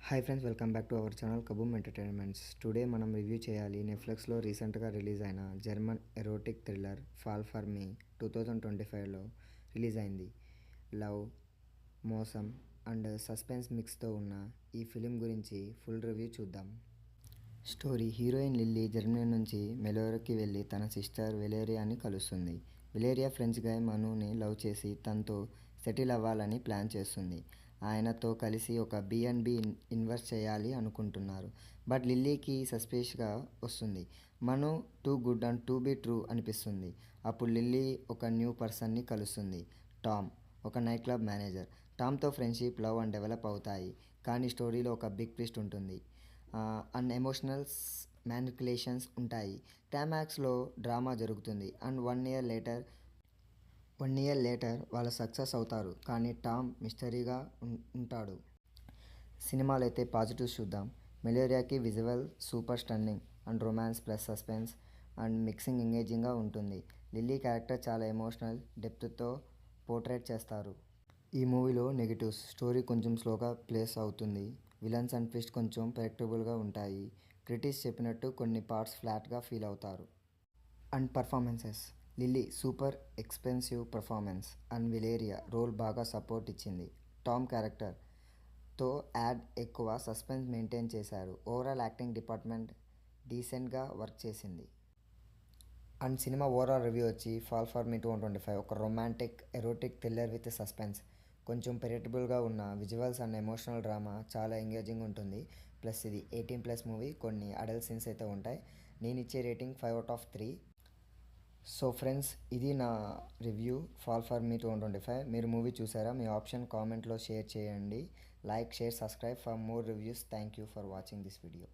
Hi friends, welcome back to our channel kaboom entertainments. Today మనం review చేయాలి నెట్ఫ్లిక్స్లో రీసెంట్గా రిలీజ్ అయిన German erotic thriller fall for me. 2025లో రిలీజ్ అయింది. లవ్, మోసం అండ్ సస్పెన్స్ మిక్స్తో ఉన్న ఈ ఫిలిం గురించి ఫుల్ రివ్యూ చూద్దాం. స్టోరీ: హీరోయిన్ లిల్లీ జర్మనీ నుంచి మెలోర్కి వెళ్ళి తన సిస్టర్ వెలేరియాని కలుస్తుంది. వెలేరియా ఫ్రెంచ్ గాయ్ మనుని లవ్ చేసి తనతో సెటిల్ అవ్వాలని ప్లాన్ చేస్తుంది. ఆయనతో కలిసి ఒక B&B ఇన్వెస్ట్ చేయాలి అనుకుంటున్నారు. బట్ లిల్లీకి సస్పిషియస్గా వస్తుంది. Manu too good and to be true అనిపిస్తుంది. అప్పుడు లిల్లీ ఒక న్యూ పర్సన్ని కలుస్తుంది, టామ్, ఒక నైట్ క్లబ్ మేనేజర్. టామ్తో ఫ్రెండ్షిప్, లవ్ అండ్ డెవలప్ అవుతాయి. కానీ స్టోరీలో ఒక బిగ్ ట్విస్ట్ ఉంటుంది. అండ్ ఎమోషనల్స్ మ్యానిపులేషన్స్ ఉంటాయి. క్లైమాక్స్లో డ్రామా జరుగుతుంది. అండ్ 1 year later వాళ్ళు సక్సెస్ అవుతారు. కానీ టామ్ మిస్టరీగా ఉంటాడు. సినిమాలో అయితే పాజిటివ్స్ చూద్దాం. మెలోరియాకి visual super stunning and romance plus suspense and mixing ఎంగేజింగ్గా ఉంటుంది. లిల్లీ క్యారెక్టర్ చాలా ఎమోషనల్ డెప్త్తో పోర్ట్రేట్ చేస్తారు. ఈ మూవీలో నెగిటివ్స్: స్టోరీ కొంచెం స్లోగా ప్లేస్ అవుతుంది. విలన్స్ అండ్ ట్విస్ట్ కొంచెం ప్రెడిక్టబుల్గా ఉంటాయి. క్రిటిక్స్ చెప్పినట్టు కొన్ని పార్ట్స్ ఫ్లాట్గా ఫీల్ అవుతారు. And performances: Lily super expressive performance and Valeria role బాగా సపోర్ట్ ఇచ్చింది. టామ్ క్యారెక్టర్తో యాడ్ ఎక్కువ సస్పెన్స్ మెయింటైన్ చేశారు. ఓవరాల్ యాక్టింగ్ డిపార్ట్మెంట్ డీసెంట్గా వర్క్ చేసింది. అండ్ సినిమా ఓవరాల్ రివ్యూ వచ్చి ఫాల్ ఫర్ మీ 2025 ఒక romantic erotic thriller with suspense. కొంచెం ప్రెడిక్టబుల్గా ఉన్న విజువల్స్ అండ్ ఎమోషనల్ డ్రామా చాలా ఎంగేజింగ్ ఉంటుంది. ప్లస్ ఇది 18+ మూవీ, కొన్ని అడల్ట్ సీన్స్ అయితే ఉంటాయి. నేను ఇచ్చే రేటింగ్ 5/3. సో ఫ్రెండ్స్, ఇది నా రివ్యూ ఫాల్ ఫర్ మీ 2025. మీరు మూవీ చూసారా? మీ ఆప్షన్ కామెంట్లో షేర్ చేయండి. Like, share, subscribe for more reviews. Thank you for watching this video.